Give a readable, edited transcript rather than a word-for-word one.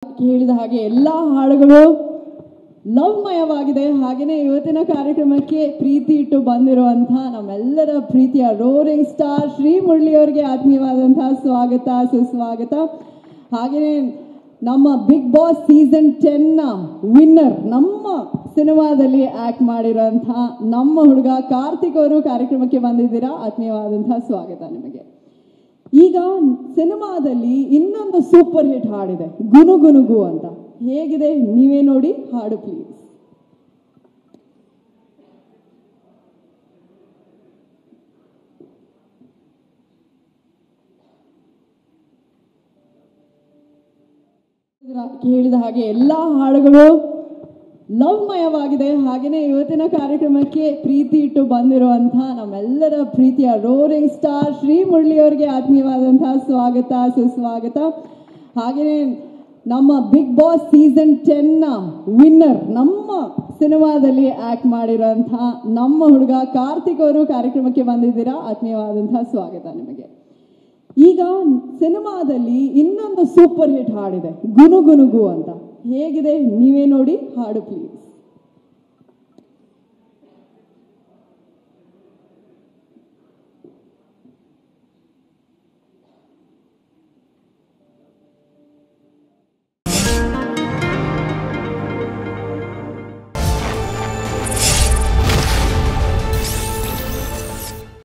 ಹೇಳಿದ ಹಾಗೆ ಎಲ್ಲಾ ಹಾಡುಗಳು ಲವ್ಮಯವಾಗಿದೆ. ಹಾಗೆಯೇ ಇವತ್ತಿನ ಕಾರ್ಯಕ್ರಮಕ್ಕೆ ಪ್ರೀತಿ ಇಟ್ಟು ಬಂದಿರುವಂತಹ ನಮ್ಮೆಲ್ಲರ ಪ್ರೀತಿಯ ರೋರಿಂಗ್ ಸ್ಟಾರ್ ಶ್ರೀ ಮುರಳಿ ಅವರಿಗೆ ಆತ್ಮೀಯವಾದಂತಹ ಸ್ವಾಗತ ಸುಸ್ವಾಗತ. ಹಾಗೆಯೇ ನಮ್ಮ ಬಿಗ್ ಬಾಸ್ ಸೀಸನ್ 10ನ ವಿನ್ನರ್, ನಮ್ಮ ಸಿನಿಮಾದಲ್ಲಿ ಆಕ್ಟ್ ಮಾಡಿರುವಂತಹ ನಮ್ಮ ಹುಡುಗ ಕಾರ್ತಿಕ್ ಅವರು ಕಾರ್ಯಕ್ರಮಕ್ಕೆ ಬಂದಿದ್ದೀರಾ. ಆತ್ಮೀಯವಾದಂತಹ ಸ್ವಾಗತ ನಿಮಗೆ. ಈಗ ಸಿನಿಮಾದಲ್ಲಿ ಇನ್ನೊಂದು ಸೂಪರ್ ಹಿಟ್ ಹಾಡಿದೆ, ಗುನುಗುನುಗು ಅಂತ. ಹೇಗಿದೆ ನೀವೇ ನೋಡಿ ಹಾಡು ಪ್ಲೀಸ್. ಹೇಳಿದ ಹಾಗೆ ಎಲ್ಲಾ ಹಾಡುಗಳು ಲವ್ಮಯವಾಗಿದೆ. ಹಾಗೆಯೇ ಇವತ್ತಿನ ಕಾರ್ಯಕ್ರಮಕ್ಕೆ ಪ್ರೀತಿ ಇಟ್ಟು ಬಂದಿರುವಂತಹ ನಮ್ಮೆಲ್ಲರ ಪ್ರೀತಿಯ ರೋರಿಂಗ್ ಸ್ಟಾರ್ ಶ್ರೀ ಮುರಳಿ ಅವರಿಗೆ ಆತ್ಮೀಯವಾದಂತಹ ಸ್ವಾಗತ ಸುಸ್ವಾಗತ. ಹಾಗೆಯೇ ನಮ್ಮ ಬಿಗ್ ಬಾಸ್ ಸೀಸನ್ 10ನ ವಿನ್ನರ್, ನಮ್ಮ ಸಿನಿಮಾದಲ್ಲಿ ಆಕ್ಟ್ ಮಾಡಿರುವಂತಹ ನಮ್ಮ ಹುಡುಗ ಕಾರ್ತಿಕ್ ಅವರು ಕಾರ್ಯಕ್ರಮಕ್ಕೆ ಬಂದಿದ್ದೀರಾ. ಆತ್ಮೀಯವಾದಂತಹ ಸ್ವಾಗತ ನಿಮಗೆ. ಈಗ ಸಿನಿಮಾದಲ್ಲಿ ಇನ್ನೊಂದು ಸೂಪರ್ ಹಿಟ್ ಹಾಡಿದೆ, ಗುನುಗುನುಗು ಅಂತ. ಹೇಗಿದೆ ನೀವೇ ನೋಡಿ ಹಾಡು ಪ್ಲೀಸ್.